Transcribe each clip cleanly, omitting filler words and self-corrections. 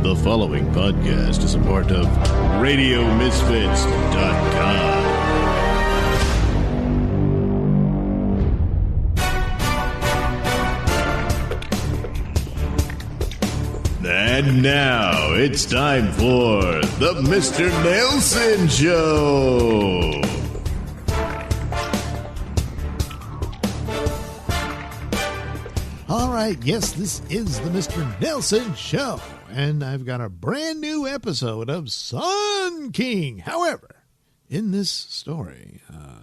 The following podcast is a part of RadioMisfits.com. And now it's time for the Mr. Nailsin Show. All right, yes, this is the Mr. Nailsin Show, and I've got a brand new episode of Sun King. However, in this story,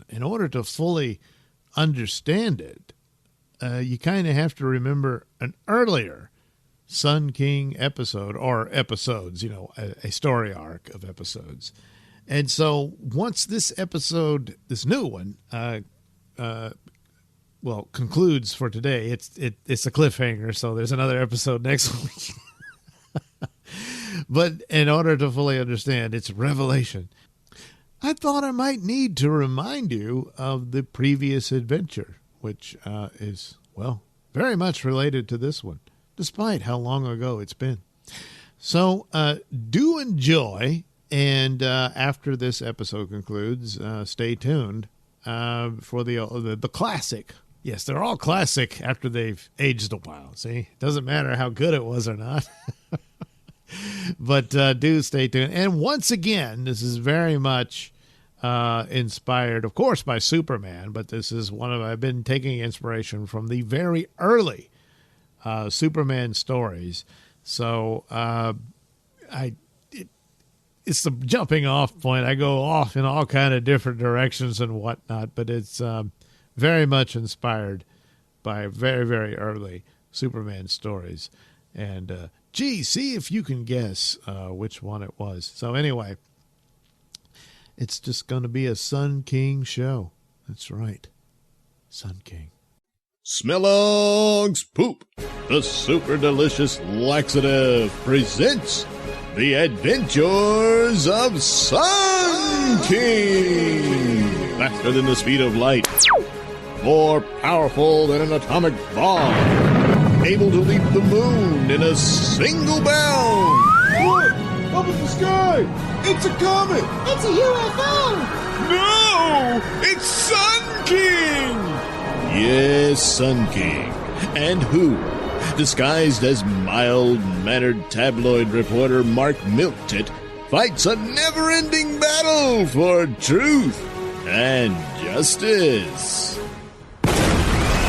in order to fully understand it, you kind of have to remember an earlier Sun King episode, or episodes, a story arc of episodes. And so once this episode, this new one, concludes for today, it's a cliffhanger, so there's another episode next week. But in order to fully understand its revelation, I thought I might need to remind you of the previous adventure, which is, very much related to this one, despite how long ago it's been. So do enjoy, and after this episode concludes, stay tuned for the classic. Yes, they're all classic after they've aged a while. See, it doesn't matter how good it was or not. But do stay tuned. And once again, this is very much inspired, of course, by Superman. But this is I've been taking inspiration from the very early Superman stories. So it's the jumping off point. I go off in all kind of different directions and whatnot, but it's very much inspired by very, very early Superman stories. And see if you can guess which one it was. So anyway, it's just going to be a Sun King show. That's right. Sun King. Smellog's Poop, the super delicious laxative, presents The Adventures of Sun King. Faster than the speed of light, more powerful than an atomic bomb, able to leap the moon in a single bound. Look! Up in the sky! It's a comet! It's a UFO! No! It's Sun King! Yes, Sun King. And who, disguised as mild-mannered tabloid reporter Mark Milktit, fights a never-ending battle for truth and justice.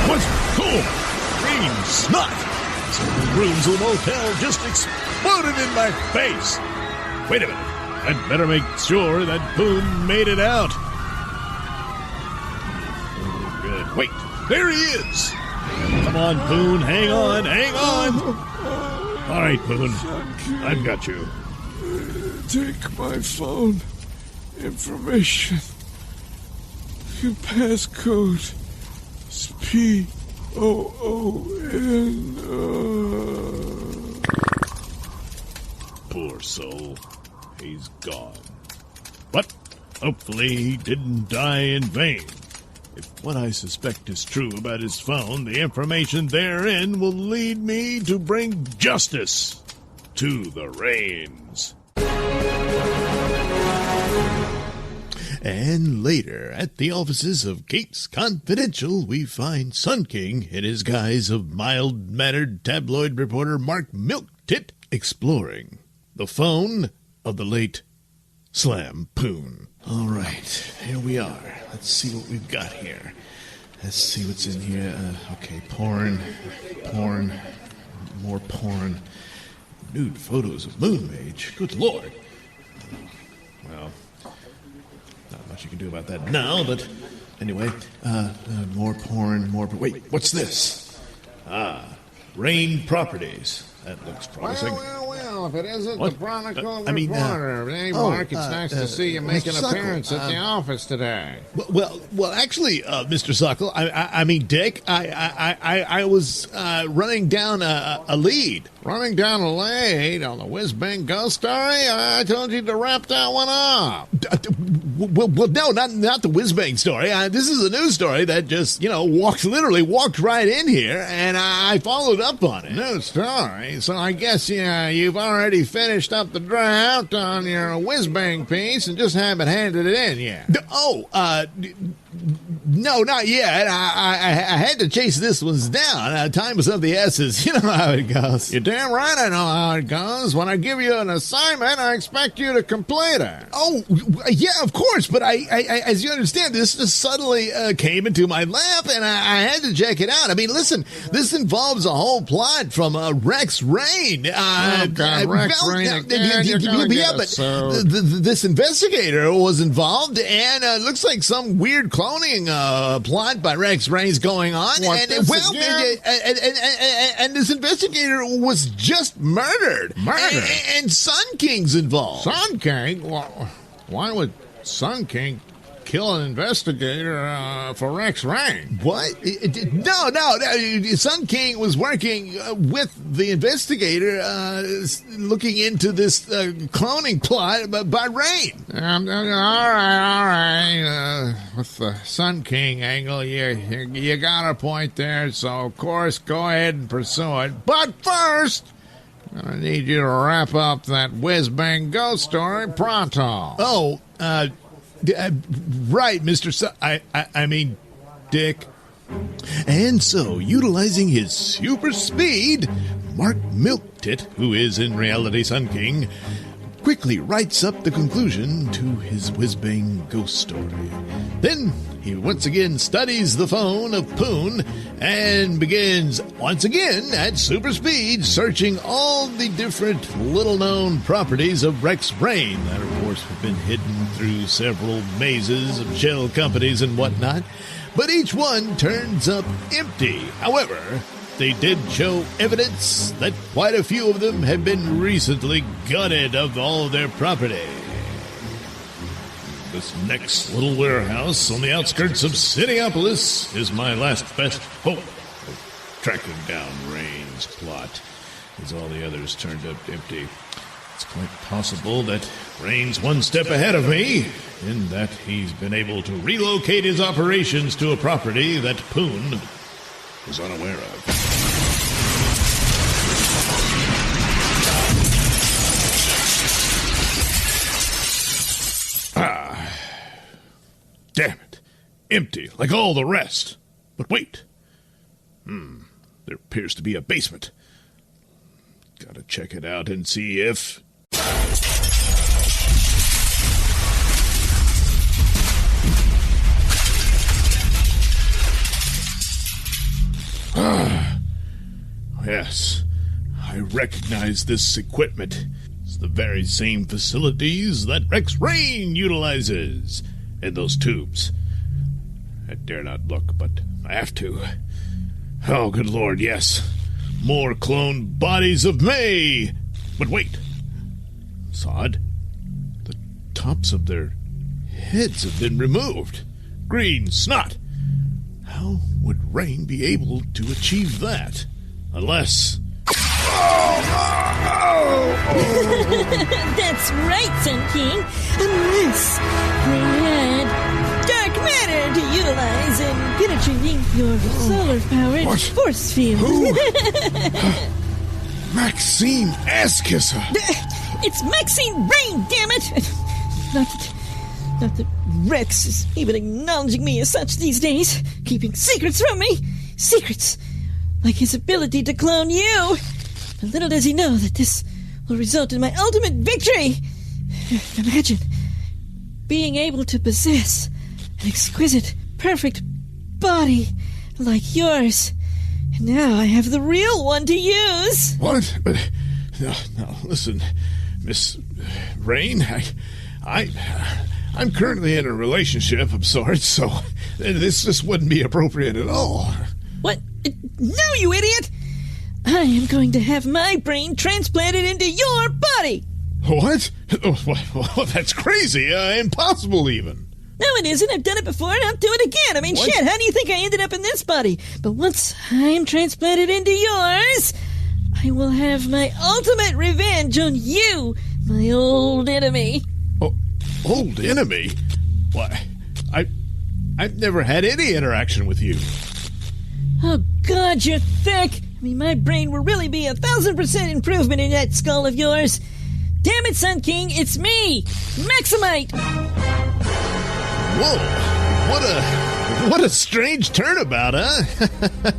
What's cool? Green snot! Some of the rooms of the motel just exploded in my face. Wait a minute. I'd better make sure that Boone made it out. Oh, good. Wait. There he is. Come on, Boone. Hang on. Hang on. All right, Boone. I've got you. Take my phone information. Your passcode is POON. Poor soul. He's gone. But hopefully he didn't die in vain. If what I suspect is true about his phone, the information therein will lead me to bring justice to the Rains. And later, at the offices of Gates Confidential, we find Sun King in his guise of mild-mannered tabloid reporter Mark Milktit exploring the phone of the late Slam Poon. All right, here we are. Let's see what we've got here. Let's see what's in here. Okay, porn, more porn. Nude photos of Moon Mage. Good Lord. Well, not much you can do about that now, but anyway, more porn, Wait, what's this? Rain Properties. That looks promising. Well, if it isn't What? the Chronicle reporter. Hey, Mark, it's nice to see you make an Mr. Suckle, appearance at the office today. Well, actually, Mr. Suckle, I mean, Dick, I was running down a lead. Running down a lead on the Whiz Bang Ghost story? I told you to wrap that one up. Well, no, not the Whiz Bang story. This is a news story that just, literally walked right in here, and I followed up on it. News story? So I guess you've already already finished up the draft on your whiz-bang piece and just haven't handed it in yet. No, not yet. I had to chase this one's down. Time was of the essence. You know how it goes. You're damn right I know how it goes. When I give you an assignment, I expect you to complete it. Oh, yeah, of course. But I as you understand, this just suddenly came into my lap, and I had to check it out. I mean, listen, this involves a whole plot from Rex Rain. Rex Rain again. This investigator was involved, and it looks like some weird cloning plot by Rex Rain's going on. And this investigator was just murdered. And Sun King's involved. Sun King? Well, why would Sun King kill an investigator for Rex Rain? What? No. Sun King was working with the investigator looking into this cloning plot by Rain. All right. With the Sun King angle, you got a point there, so of course go ahead and pursue it. But first, I'm going to need you to wrap up that whiz-bang ghost story pronto. Oh, right, Mr. I mean, Dick. And so, utilizing his super speed, Mark Milktit, who is in reality Sun King, quickly writes up the conclusion to his whiz-bang ghost story. Then he once again studies the phone of Poon and begins once again at super speed searching all the different little-known properties of Rex Rain that, of course, have been hidden through several mazes of shell companies and whatnot. But each one turns up empty. However, they did show evidence that quite a few of them have been recently gutted of all their property. This next little warehouse on the outskirts of Cityopolis is my last best hope of tracking down Rain's plot, as all the others turned up empty. It's quite possible that Rain's one step ahead of me, in that he's been able to relocate his operations to a property that Poon was unaware of. Damn it. Empty, like all the rest. But wait. There appears to be a basement. Gotta check it out and see if... Yes. I recognize this equipment. It's the very same facilities that Rex Rain utilizes. And those tubes. I dare not look, but I have to. Oh, good Lord, yes. More cloned bodies of May. But wait. Sod. The tops of their heads have been removed. Green snot. How would Rain be able to achieve that? Unless... That's right, Sun King. Unless they had dark matter to utilize in penetrating your solar-powered force field. Maxine Ass-Kisser. It's Maxine Rain, damn it! Not that Rex is even acknowledging me as such these days, keeping secrets from me. Secrets like his ability to clone you. But little does he know that this will result in my ultimate victory. Imagine being able to possess an exquisite, perfect body like yours. And now I have the real one to use. What? But no, listen, Miss Rain, I'm currently in a relationship of sorts, so this just wouldn't be appropriate at all. What? No, you idiot! I am going to have my brain transplanted into your body! What? Oh, that's crazy. Impossible, even. No, it isn't. I've done it before, and I'll do it again. I mean, What? shit, how do you think I ended up in this body? But once I'm transplanted into yours, I will have my ultimate revenge on you, my old enemy. Oh, old enemy? Why, I've never had any interaction with you. Oh, God, you're thick. I mean, my brain will really be 1,000% improvement in that skull of yours. Damn it, Sun King, it's me, Maximite! Whoa, what a strange turnabout, huh?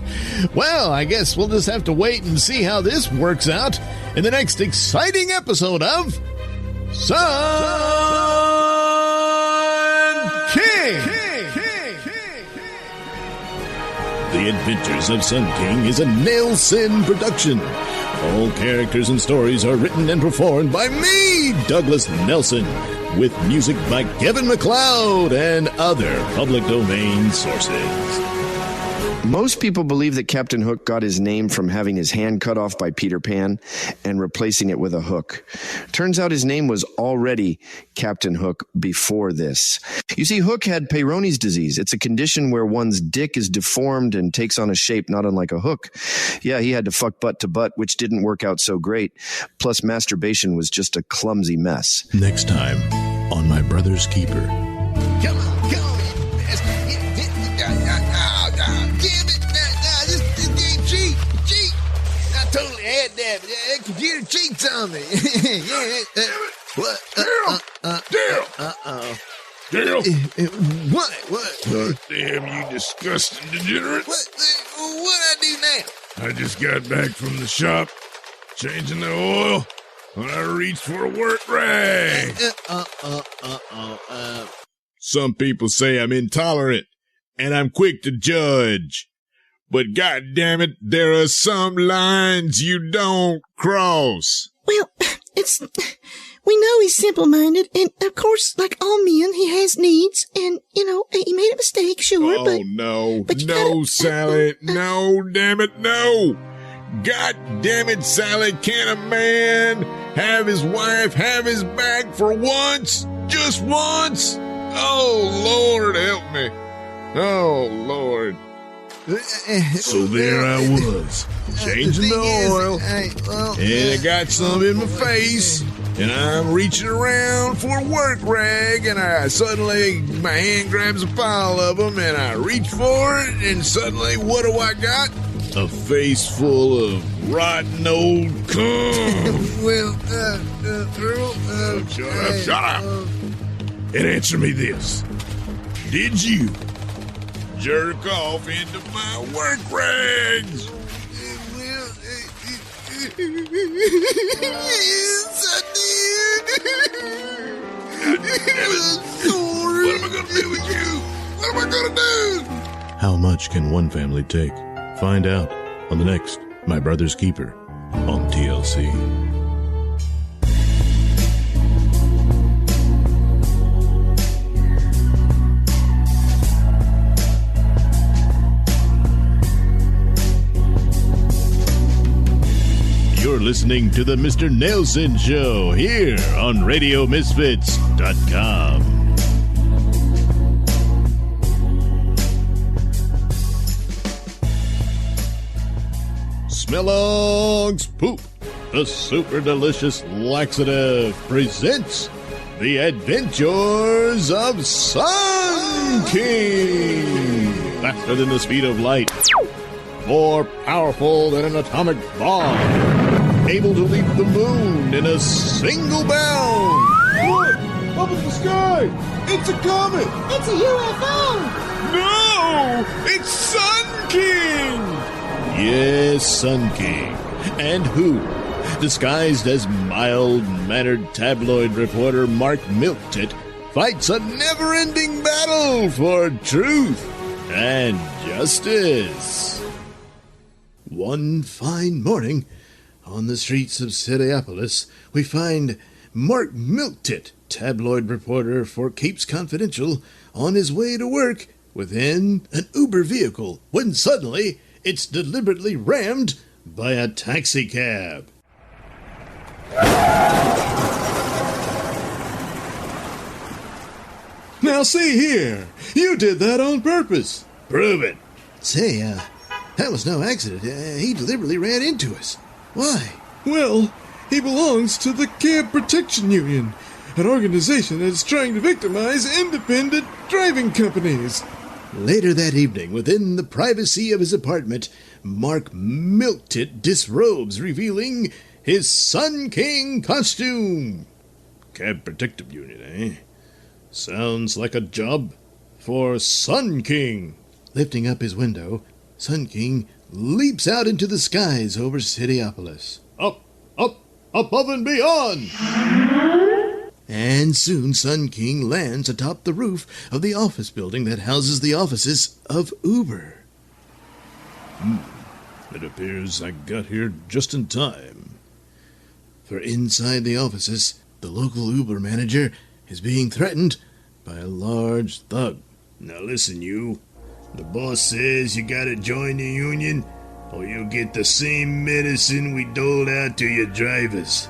Well, I guess we'll just have to wait and see how this works out in the next exciting episode of Sun King! The Adventures of Sun King is a Nailsin production. All characters and stories are written and performed by me, Douglas Nelson, with music by Kevin MacLeod and other public domain sources. Most people believe that Captain Hook got his name from having his hand cut off by Peter Pan and replacing it with a hook. Turns out his name was already Captain Hook before this. You see, Hook had Peyronie's disease. It's a condition where one's dick is deformed and takes on a shape not unlike a hook. Yeah, he had to fuck butt to butt, which didn't work out so great. Plus, masturbation was just a clumsy mess. Next time on My Brother's Keeper. Come on. Damn it. This game cheat. I totally had that. That computer cheats on me. What? Dale! What? God damn, you disgusting degenerate. What I do now? I just got back from the shop, changing the oil, when I reached for a work rag. Some people say I'm intolerant, and I'm quick to judge. But goddamn it, there are some lines you don't cross. Well, we know he's simple-minded, and of course, like all men, he has needs, and, he made a mistake, sure, Oh, no. but you No, gotta- Sally. No, damn it, no. God damn it, Sally. Can't a man have his wife have his back for once? Just once? Oh, Lord, help me. Oh, Lord. So there I was, changing the oil, and I got some in my face, and I'm reaching around for a work rag, and my hand grabs a pile of them, and I reach for it, and suddenly, what do I got? A face full of rotten old cum. Earl, Shut up. And answer me this. Did you jerk off into my work rags? Yes, I did. What am I going to do with you? What am I going to do? How much can one family take? Find out on the next My Brother's Keeper on TLC. You're listening to the Mr. Nailsin Show here on RadioMisfits.com. Smellog's Poop, the super delicious laxative, presents The Adventures of Sun King. Faster than the speed of light, more powerful than an atomic bomb, able to leap the moon in a single bound. Look! Up in the sky! It's a comet! It's a UFO! No! It's Sun King! Yes, Sun King. And who, disguised as mild-mannered tabloid reporter Mark Milktit, fights a never-ending battle for truth and justice. One fine morning, on the streets of Cityopolis, we find Mark Milktit, tabloid reporter for Capes Confidential, on his way to work within an Uber vehicle when suddenly it's deliberately rammed by a taxicab. Now see here! You did that on purpose! Prove it. Say, that was no accident. He deliberately ran into us. Why? Well, he belongs to the Cab Protection Union, an organization that is trying to victimize independent driving companies. Later that evening, within the privacy of his apartment, Mark Milktit disrobes, revealing his Sun King costume. Cab Protective Unit, eh? Sounds like a job for Sun King. Lifting up his window, Sun King leaps out into the skies over Cityopolis. Up, up, above and beyond! And soon Sun King lands atop the roof of the office building that houses the offices of Uber. It appears I got here just in time. For inside the offices, the local Uber manager is being threatened by a large thug. Now listen, you. The boss says you gotta join the union, or you'll get the same medicine we doled out to your drivers.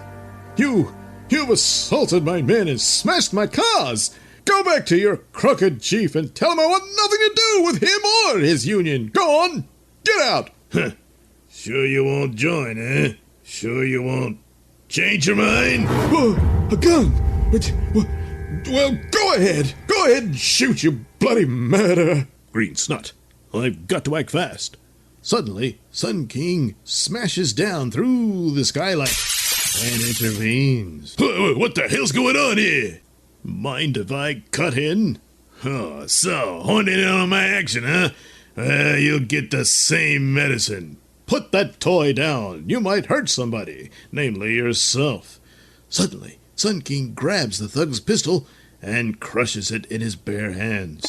You've assaulted my men and smashed my cars! Go back to your crooked chief and tell him I want nothing to do with him or his union! Go on! Get out! Huh. Sure you won't join, eh? Sure you won't change your mind? Whoa, a gun! Well, go ahead! Go ahead and shoot, you bloody murderer! Green snot. I've got to act fast. Suddenly, Sun King smashes down through the skylight and intervenes. What the hell's going on here? Mind if I cut in? Oh, so, honing in on my action, huh? You'll get the same medicine. Put that toy down. You might hurt somebody, namely yourself. Suddenly, Sun King grabs the thug's pistol and crushes it in his bare hands.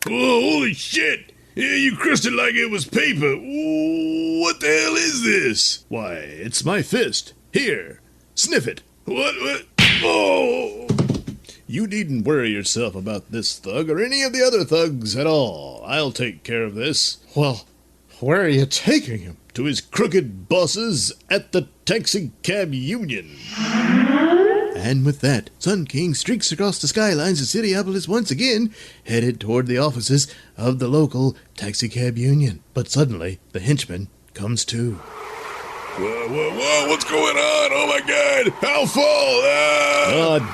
Whoa, holy shit! Yeah, you crushed it like it was paper. What the hell is this? Why, it's my fist. Here, sniff it. What? Oh! You needn't worry yourself about this thug or any of the other thugs at all. I'll take care of this. Well, where are you taking him? To his crooked bosses at the Taxi Cab Union. And with that, Sun King streaks across the skylines of Cityopolis once again, headed toward the offices of the local taxicab union. But suddenly, the henchman comes to. Whoa, what's going on? Oh my god, I'll fall!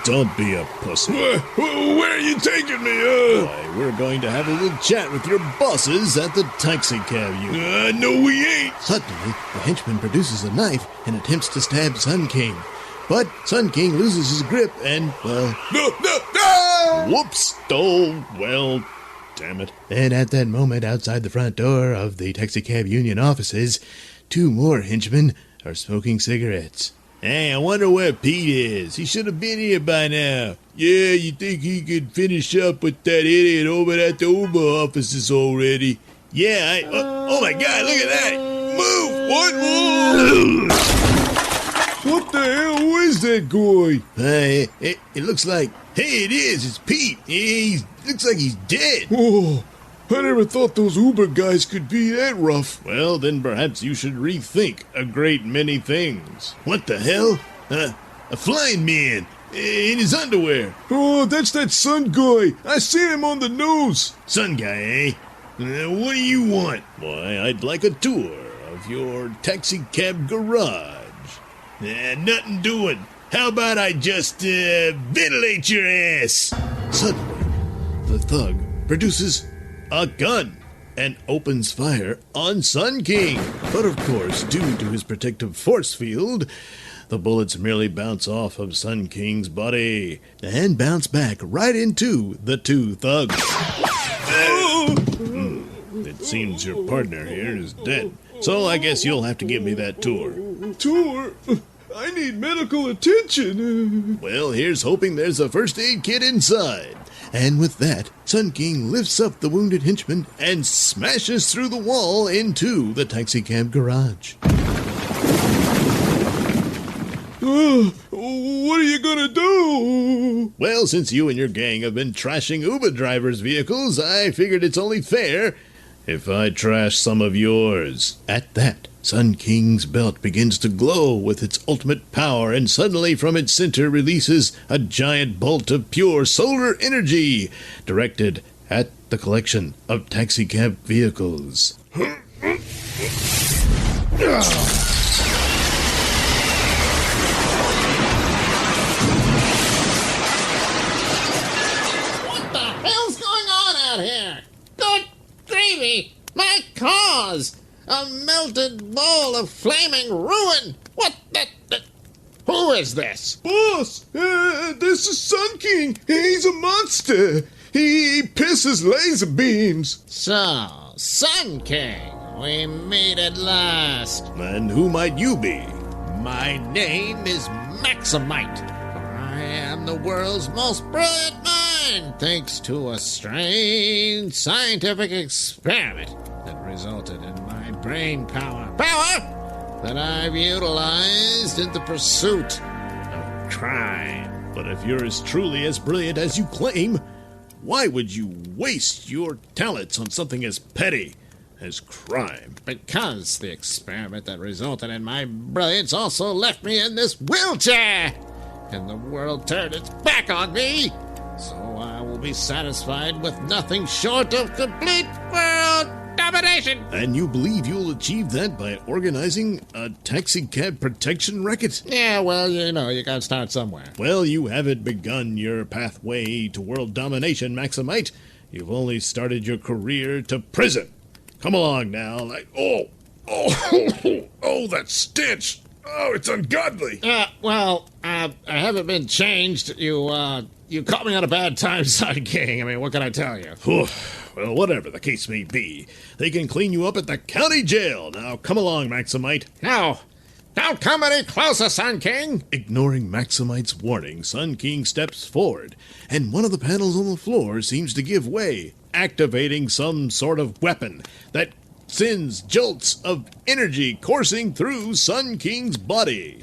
Don't be a pussy. Where are you taking me? Why, we're going to have a little chat with your bosses at the taxicab union. No we ain't! Suddenly, the henchman produces a knife and attempts to stab Sun King. But Sun King loses his grip and, well... No! Whoops! Oh, well, damn it. And at that moment, outside the front door of the taxicab union offices, two more henchmen are smoking cigarettes. Hey, I wonder where Pete is. He should have been here by now. Yeah, you think he could finish up with that idiot over at the Uber offices already? Yeah, oh my god, look at that! Move! What? What the hell is that guy? It looks like... Hey, it is! It's Pete! He looks like he's dead! Oh, I never thought those Uber guys could be that rough. Well, then perhaps you should rethink a great many things. What the hell? A flying man! In his underwear! Oh, that's that Sun guy! I seen him on the news! Sun guy, eh? What do you want? Why, I'd like a tour of your taxicab garage. Nothing doing. How about I just ventilate your ass? Suddenly, the thug produces a gun and opens fire on Sun King. But of course, due to his protective force field, the bullets merely bounce off of Sun King's body and bounce back right into the two thugs. It seems your partner here is dead, so I guess you'll have to give me that tour. Tour? I need medical attention. Well, here's hoping there's a first aid kit inside. And with that, Sun King lifts up the wounded henchman and smashes through the wall into the taxicab garage. What are you gonna do? Well, since you and your gang have been trashing Uber drivers' vehicles, I figured it's only fair if I trash some of yours. At that, Sun King's belt begins to glow with its ultimate power, and suddenly from its center releases a giant bolt of pure solar energy, directed at the collection of taxicab vehicles. cause! A melted ball of flaming ruin! What the... Who is this? Boss, this is Sun King. He's a monster. He pisses laser beams. So, Sun King, we meet at last. And who might you be? My name is Maximite. I am the world's most brilliant mind, thanks to a strange scientific experiment that resulted in my brain power. Power that I've utilized in the pursuit of crime. But if you're as truly as brilliant as you claim, why would you waste your talents on something as petty as crime? Because the experiment that resulted in my brilliance also left me in this wheelchair, and the world turned its back on me. So I will be satisfied with nothing short of complete world domination. And you believe you'll achieve that by organizing a taxicab protection racket? Yeah, well, you gotta start somewhere. Well, you haven't begun your pathway to world domination, Maximite. You've only started your career to prison. Come along now, Oh, that stench. Oh, it's ungodly. I haven't been changed. You caught me on a bad time, Sun King. I mean, what can I tell you? Well, whatever the case may be, they can clean you up at the county jail. Now, come along, Maximite. No, don't come any closer, Sun King. Ignoring Maximite's warning, Sun King steps forward, and one of the panels on the floor seems to give way, activating some sort of weapon that sends jolts of energy coursing through Sun King's body.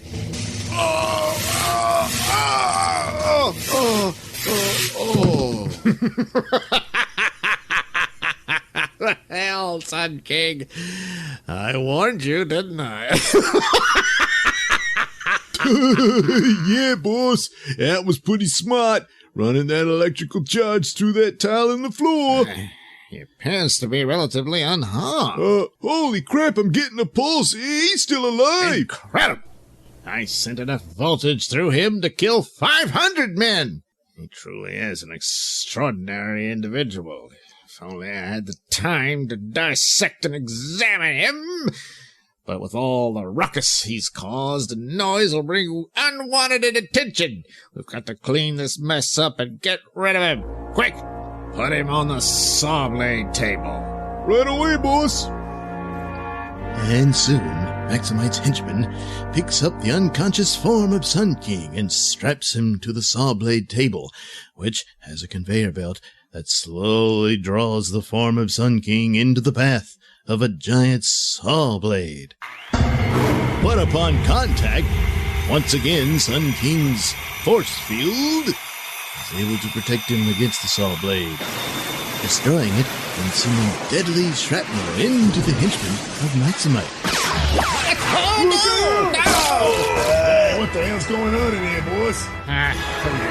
The hell, Sun King? I warned you, didn't I? Yeah, boss. That was pretty smart. Running that electrical charge through that tile in the floor. He appears to be relatively unharmed. Holy crap, I'm getting a pulse. He's still alive. Incredible. I sent enough voltage through him to kill 500 men. He truly is an extraordinary individual. If only I had the time to dissect and examine him. But with all the ruckus he's caused, noise will bring unwanted attention. We've got to clean this mess up and get rid of him. Quick, put him on the saw blade table. Right away, boss. And soon, Maximite's henchman picks up the unconscious form of Sun King and straps him to the saw blade table, which has a conveyor belt that slowly draws the form of Sun King into the path of a giant saw blade. But upon contact, once again Sun King's force field is able to protect him against the saw blade, destroying it and sending deadly shrapnel into the henchman of Maximite. Oh, no! What the hell's going on in here, boss?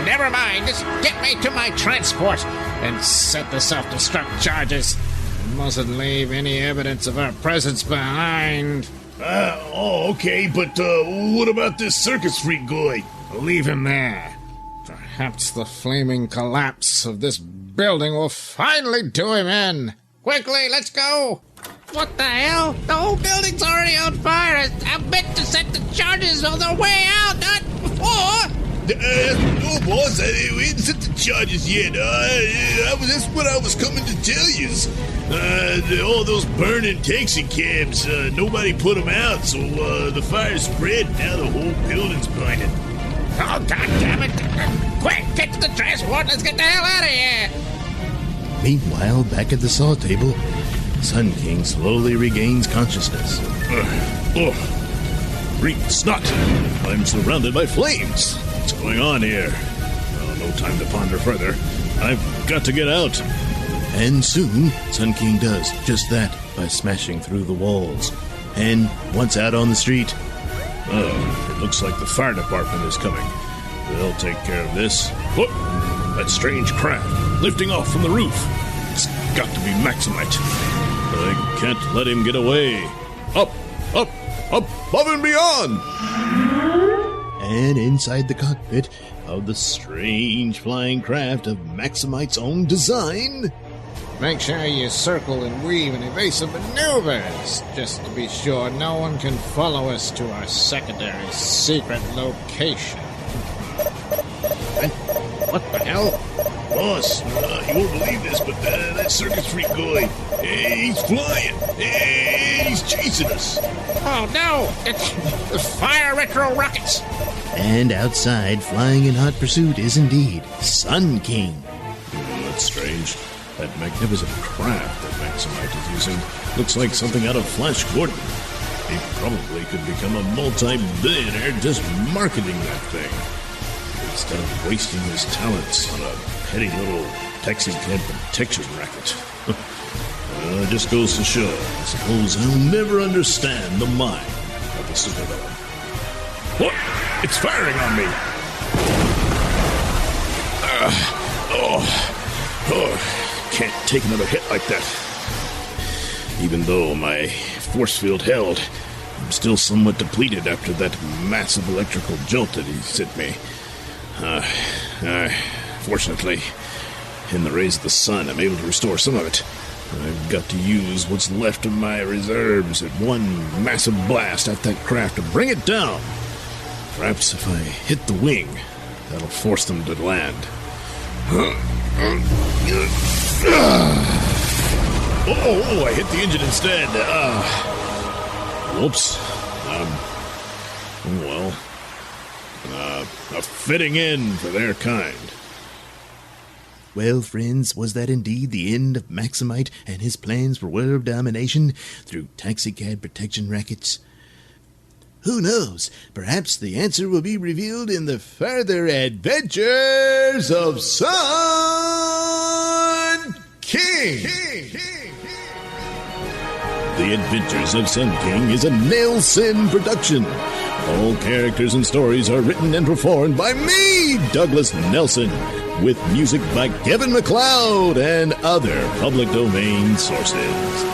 Never mind. Just get me to my transport and set the self-destruct charges. Mustn't leave any evidence of our presence behind. Okay, but what about this circus freak guy? Leave him there. Perhaps the flaming collapse of this building will finally do him in. Quickly, let's go. What the hell? The whole building's already on fire. I meant to set the charges on their way out, not before. No, boss, we didn't set the charges yet. That's what I was coming to tell you. All those burning taxi cabs, nobody put them out, so the fire spread. Now the whole building's burning. Oh, God damn it. Quick, get to the transport. Let's get the hell out of here. Meanwhile, back at the saw table, Sun King slowly regains consciousness. Green snot. I'm surrounded by flames. What's going on here? No time to ponder further. I've got to get out. And soon, Sun King does just that by smashing through the walls. And once out on the street... It looks like the fire department is coming. They'll take care of this. Look! That strange craft lifting off from the roof. It's got to be Maximite. I can't let him get away. Up, above and beyond! And inside the cockpit of the strange flying craft of Maximite's own design Make sure you circle and weave in evasive maneuvers, just to be sure no one can follow us to our secondary secret location. What the hell? Boss, you won't believe this, but that circus freak guy, he's flying. He's chasing us. Oh no! It's the fire retro rockets! And outside, flying in hot pursuit, is indeed Sun King. That's strange. That magnificent craft that Maximite is using looks like something out of Flash Gordon. He probably could become a multi-billionaire just marketing that thing, instead of wasting his talents on a petty little taxi cab protection racket. It just goes to show, I suppose I'll never understand the mind of a supervillain. What? It's firing on me! Can't take another hit like that. Even though my force field held, I'm still somewhat depleted after that massive electrical jolt that he sent me. Fortunately, in the rays of the sun, I'm able to restore some of it. I've got to use what's left of my reserves at one massive blast at that craft to bring it down. Perhaps if I hit the wing, that'll force them to land. Oh, I hit the engine instead. Whoops. A fitting end for their kind. Well, friends, was that indeed the end of Maximite and his plans for world domination through taxicab protection rackets? Who knows? Perhaps the answer will be revealed in the further adventures of Sun King. The Adventures of Sun King is a Nailsin production. All characters and stories are written and performed by me, Douglas Nelson, with music by Kevin MacLeod and other public domain sources.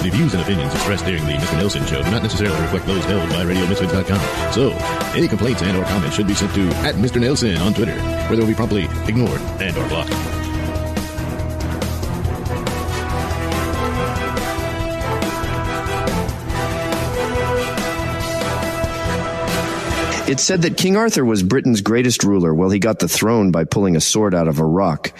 The views and opinions expressed during the Mr. Nailsin Show do not necessarily reflect those held by RadioMisfits.com. So, any complaints and or comments should be sent to @Mr. Nailsin on Twitter, where they will be promptly ignored and or blocked. It's said that King Arthur was Britain's greatest ruler. Well, he got the throne by pulling a sword out of a rock.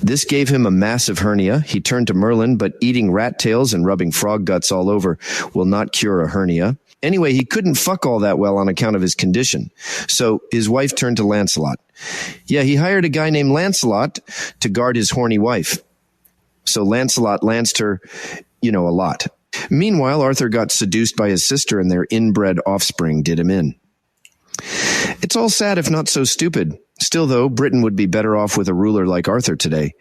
This gave him a massive hernia. He turned to Merlin, but eating rat tails and rubbing frog guts all over will not cure a hernia. Anyway, he couldn't fuck all that well on account of his condition. So his wife turned to Lancelot. Yeah, he hired a guy named Lancelot to guard his horny wife. So Lancelot lanced her, a lot. Meanwhile, Arthur got seduced by his sister, and their inbred offspring did him in. It's all sad if not so stupid. Still, though, Britain would be better off with a ruler like Arthur today.